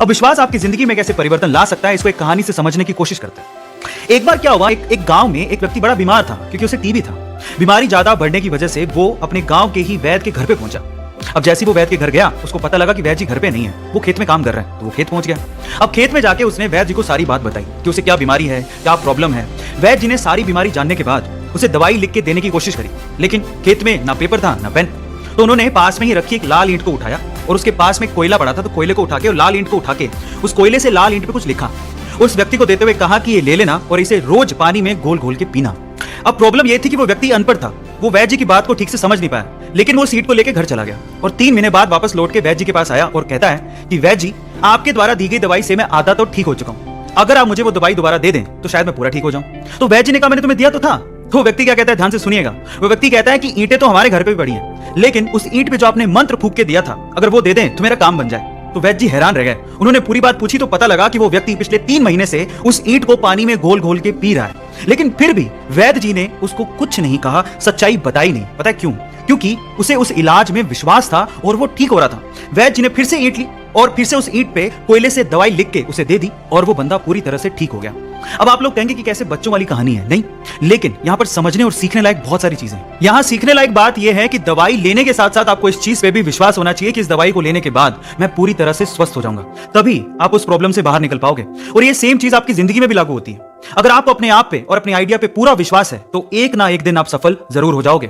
अब विश्वास आपकी जिंदगी में कैसे परिवर्तन ला सकता है, इसको एक कहानी से समझने की कोशिश करते हैं। एक बार क्या हुआ, एक गांव में एक व्यक्ति बड़ा बीमार था क्योंकि उसे टीबी था। बीमारी ज्यादा बढ़ने की वजह से वो अपने गांव के ही वैद्य के घर पे पहुंचा। अब जैसे ही वो वैद्य के घर गया, उसको पता लगा कि वैद्य जी घर पे नहीं है, वो खेत में काम कर रहे हैं। तो वो खेत पहुंच गया। अब खेत में जाके उसने वैद्य जी को सारी बात बताई कि उसे क्या बीमारी है, क्या प्रॉब्लम है। वैद्य जी ने सारी बीमारी जानने के बाद उसे दवाई लिख के देने की कोशिश करी, लेकिन खेत में ना पेपर था ना पेन। तो उन्होंने पास में ही रखी एक लाल ईंट को उठाया और उसके पास में कोयला पड़ा था, तो कोयले को उठा के और लाल ईंट को उठा के उस कोयले से लाल ईंट पे कुछ लिखा। उस व्यक्ति को देते हुए कहा कि ये ले लेना और इसे रोज पानी में घोल घोल के पीना। अब प्रॉब्लम ये थी कि वो व्यक्ति अनपढ़ था, वो वैद्य जी की बात को ठीक से समझ नहीं पाया, लेकिन वो सीट को लेकर घर चला गया और 3 महीने बाद वापस लौट के वैद्य जी के पास आया और कहता है कि वैद्य जी, आपके द्वारा दी गई दवाई से मैं आधा तो ठीक हो चुका हूँ, अगर आप मुझे वो दवाई दोबारा दे दें तो शायद मैं पूरा ठीक हो जाऊं। तो वैद्य जी ने कहा, मैंने तुम्हें दिया तो था। तो व्यक्ति क्या कहता है, ध्यान से सुनिएगा। वो व्यक्ति कहता है कि ईंटें तो हमारे घर पे भी पड़ी हैं, लेकिन उस ईंट पे जो आपने मंत्र फूंक के दिया था, अगर वो दे दें तो मेरा काम बन जाए। तो वैद्य जी हैरान रह गए। उन्होंने पूरी बात पूछी तो पता लगा कि वो व्यक्ति पिछले 3 महीने से उस ईंट को पानी में घोल घोल के पी रहा है, लेकिन फिर भी वैद्य जी ने उसको कुछ नहीं कहा, सच्चाई बताई नहीं। पता है क्यों? क्योंकि उसे उस इलाज में विश्वास था और वो ठीक हो रहा था। वैद्य जी ने फिर से ईंट ली और फिर से उस ईंट पे कोयले से दवाई लिख के उसे दे दी और वो बंदा पूरी तरह से ठीक हो गया। अब आप लोग कहेंगे कि कैसे बच्चों वाली कहानी है, नहीं, लेकिन यहाँ पर समझने और सीखने लायक बहुत सारी चीजें हैं। यहाँ सीखने लायक बात यह है कि दवाई लेने के साथ साथ आपको इस चीज पे भी विश्वास होना चाहिए कि इस दवाई को लेने के बाद मैं पूरी तरह से स्वस्थ हो जाऊंगा, तभी आप उस प्रॉब्लम से बाहर निकल पाओगे। और ये सेम चीज आपकी जिंदगी में भी लागू होती है। अगर आपको अपने आप पे और अपने आइडिया पे पूरा विश्वास है तो एक ना एक दिन आप सफल जरूर हो जाओगे।